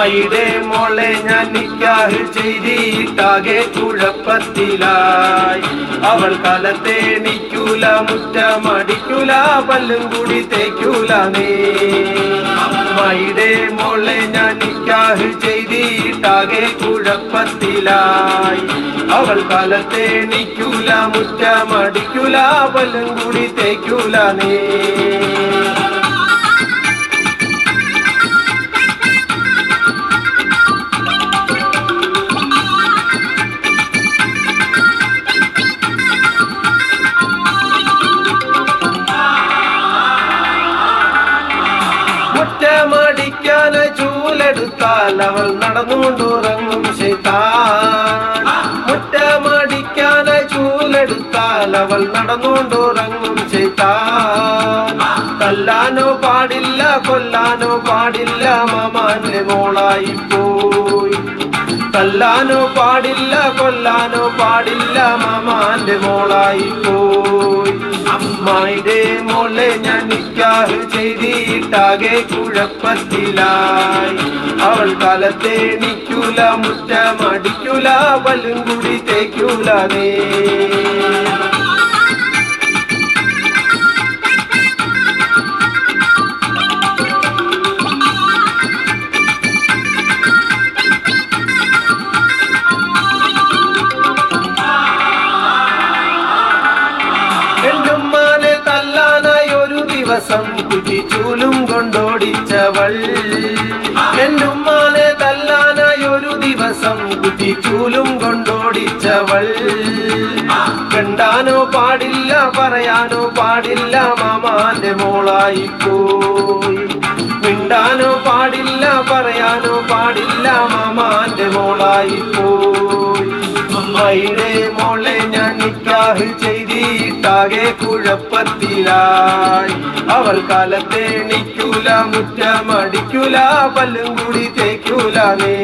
അമ്മായിയുടെ മോളെ ഞാൻ നിക്കാഹ് ചെയ്തിട്ടാകെ കുഴപ്പത്തിലായി. അവൾ കാലത്തെ നിക്കൂല, മുറ്റമടിക്കൂല, പല്ലും കൂടി തേക്കൂല നീ. അമ്മായിയുടെ മോളെ ഞാൻ നിക്കാഹ് ചെയ്തിട്ടാകെ കുഴപ്പത്തിലായി. അവൾ കാലത്തെ നിക്കൂല, മുറ്റമടിക്കൂല, പല്ലും കൂടി തേക്കൂല നീ. മുറ്റമടിക്കാനായി ചൂലെടുത്താൽ അവൾ നടന്നുകൊണ്ടുറങ്ങും ശൈത്താൻ. മുറ്റമടിക്കാനായി ചൂലെടുത്താൽ അവൾ നടന്നുകൊണ്ടുറങ്ങും ശൈത്താൻ. തല്ലാനോ പാടില്ല, കൊല്ലാനോ പാടില്ല, മാമാന്റെ മോളായി പോയി. തല്ലാനോ പാടില്ല, കൊല്ലാനോ പാടില്ല, മാമാന്റെ മോളായി പോയി. അമ്മായിയുടെ മോളെ ഞാൻ നിക്കാഹ് ചെയ്തിട്ടാകെ കുഴപ്പത്തിലായി. അവൾ കാലത്തെ നിക്കൂല, മുറ്റമടിക്കൂല, പല്ലും കൂടി തേക്കൂല നീ. കുറ്റിച്ചൂലും കൊണ്ടോടിച്ചവൾ. എന്നുമ്മാനെ തല്ലാനായി ഒരു ദിവസം കുറ്റിച്ചൂലും കൊണ്ടോടിച്ചവൾ. കണ്ടാനോ പാടില്ല, പറയാനോ പാടില്ല, മാമാന്റെ മോളായി പോയി. മിണ്ടാനോ പാടില്ല, പറയാനോ പാടില്ല, മാമാന്റെ മോളായി പോയി. അമ്മായിയുടെ മോളെ ഞാൻ നിക്കാഹ് ചെയ്തിട്ടാകെ കുഴപ്പത്തിലായി. അവൾ കാലത്തെ നിക്കൂല, മുറ്റമടിക്കൂല, പല്ലും കൂടി തേക്കൂല നീ.